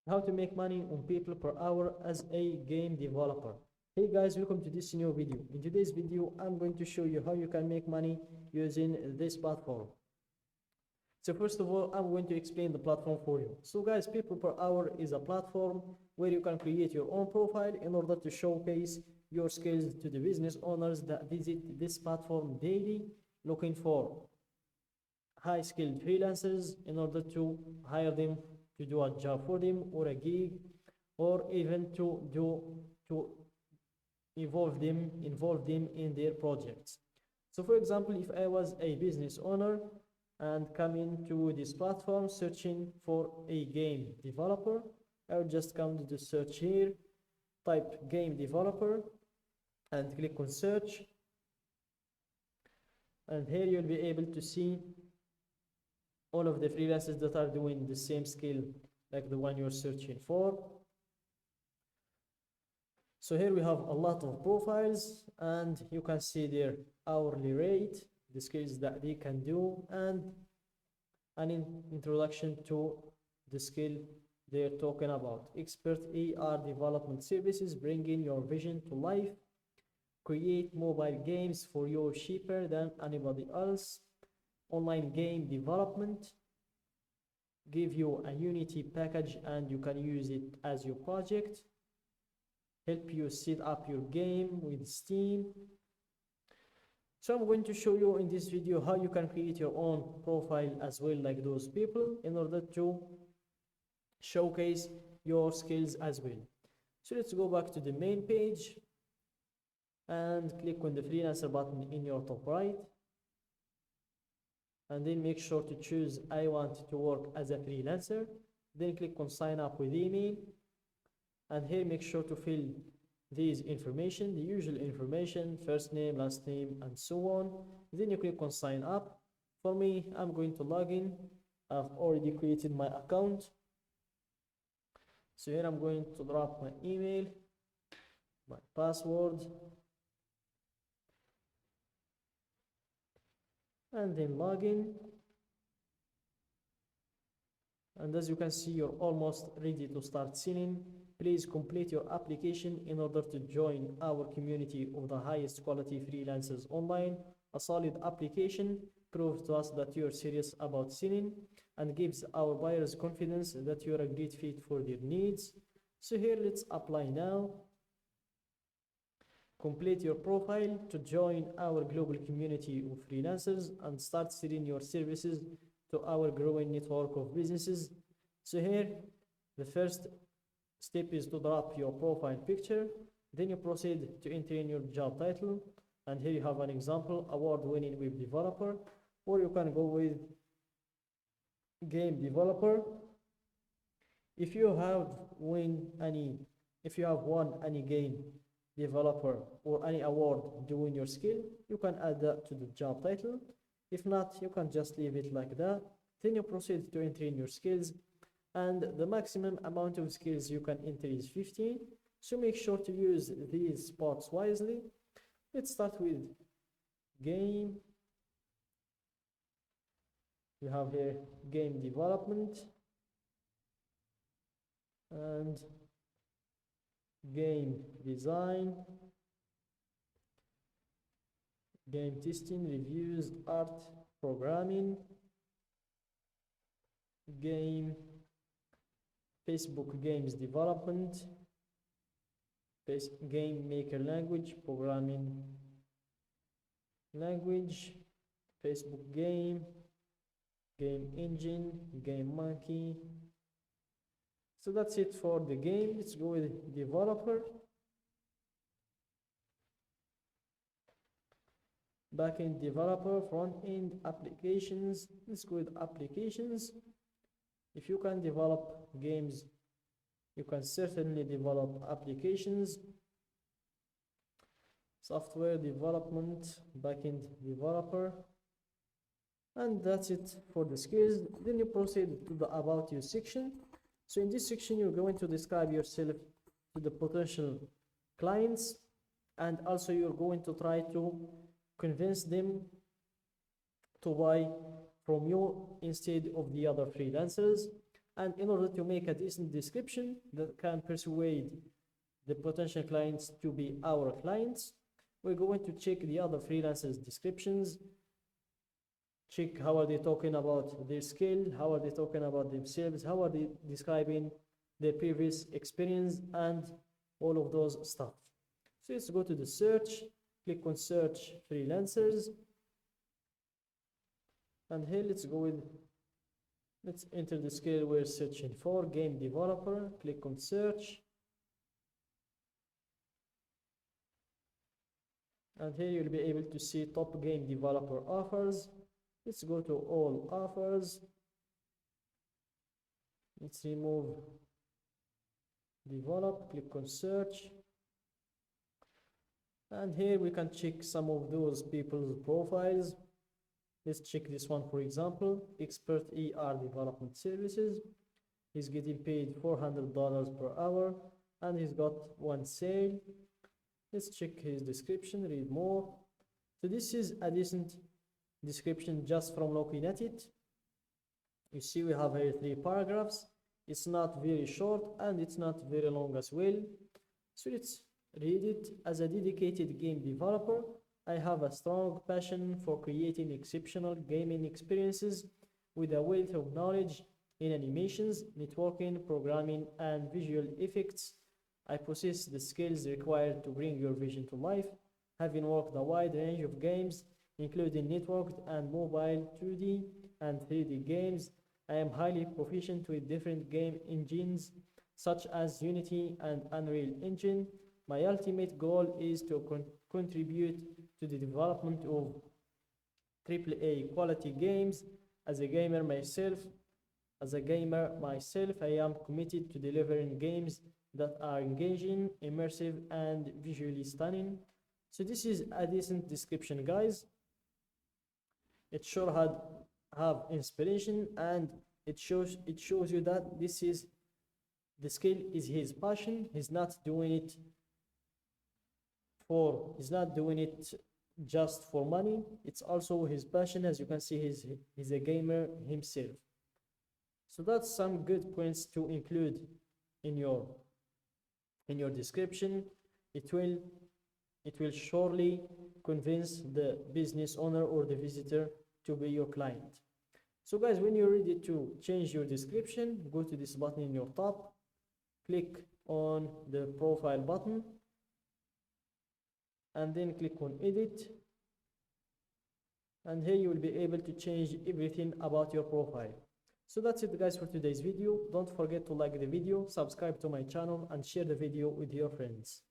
how to make money on people per hour as a game developer. Hey guys, welcome to this new video. In today's video, I'm going to show you how you can make money using this platform. So first of all, I'm going to explain the platform for you. So guys, People Per Hour is a platform where you can create your own profile in order to showcase your skills to the business owners that visit this platform daily, looking for high-skilled freelancers in order to hire them to do a job for them or a gig, or even to involve them in their projects. So for example, if I was a business owner and come into this platform searching for a game developer, I would just come to the search here, type game developer and click on search, and here you'll be able to see all of the freelancers that are doing the same skill like the one you're searching for. So here we have a lot of profiles, and you can see their hourly rate, the skills that they can do, and an introduction to the skill they're talking about. Expert AR development services, bringing your vision to life. Create mobile games for you cheaper than anybody else. Online game development, give you a Unity package and you can use it as your project. Help you set up your game with Steam. So I'm going to show you in this video how you can create your own profile as well like those people in order to showcase your skills as well. So let's go back to the main page and click on the freelancer button in your top right, and then make sure to choose I want to work as a freelancer. Then click on sign up with email, and here make sure to fill these information, the usual information, first name, last name, and so on. Then you click on sign up. For me, I'm going to log in. I've already created my account. So here I'm going to drop my email, my password, and then log in. And as you can see, you're almost ready to start selling. Please complete your application in order to join our community of the highest quality freelancers online. A solid application proves to us that you're serious about selling and gives our buyers confidence that you're a great fit for their needs. So here, let's apply now. Complete your profile to join our global community of freelancers and start selling your services to our growing network of businesses. So here, the first step is to drop your profile picture. Then you proceed to enter in your job title, and here you have an example, award-winning web developer, or you can go with game developer. If you have won any game developer or any award doing your skill, you can add that to the job title. If not, you can just leave it like that. Then you proceed to enter in your skills, and the maximum amount of skills you can enter is 15. So make sure to use these spots wisely. Let's start with game. We have here game development and game design, game testing, reviews, art, programming, game, Facebook games development, game maker language, programming language, Facebook game, game engine, game monkey. So that's it for the game. Let's go with developer. Backend developer, front-end applications. Let's go with applications. If you can develop games, you can certainly develop applications. Software development, backend developer. And that's it for the skills. Then you proceed to the about you section. So in this section, you're going to describe yourself to the potential clients, and also you're going to try to convince them to buy from you instead of the other freelancers. And in order to make a decent description that can persuade the potential clients to be our clients, we're going to check the other freelancers' descriptions, check how are they talking about their skill, how are they talking about themselves, how are they describing their previous experience, and all of those stuff. So let's go to the search, click on search freelancers, and here let's enter the skill we're searching for, game developer. Click on search, and here you'll be able to see top game developer offers. Let's go to all offers. Let's remove develop, click on search, and here we can check some of those people's profiles. Let's check this one, for example, expert ER development services. He's getting paid $400 per hour, and he's got one sale. Let's check his description, read more. So this is a decent description just from looking at it. You see we have here 3 paragraphs. It's not very short and it's not very long as well. So let's read it. As a dedicated game developer, I have a strong passion for creating exceptional gaming experiences with a wealth of knowledge in animations, networking, programming, and visual effects. I possess the skills required to bring your vision to life, having worked a wide range of games, including networked and mobile 2D and 3D games. I am highly proficient with different game engines such as Unity and Unreal Engine. My ultimate goal is to contribute to the development of AAA quality games. As a gamer myself, I am committed to delivering games that are engaging, immersive, and visually stunning. So this is a decent description, guys. It sure have inspiration, and it shows you that the skill is his passion. He's not doing it just for money. It's also his passion. As you can see, he's a gamer himself. So that's some good points to include in your description. It will surely convince the business owner or the visitor to be your client. So guys, when you're ready to change your description, go to this button in your top, click on the profile button, and then click on edit, and here you will be able to change everything about your profile. So that's it, guys, for today's video. Don't forget to like the video, subscribe to my channel, and share the video with your friends.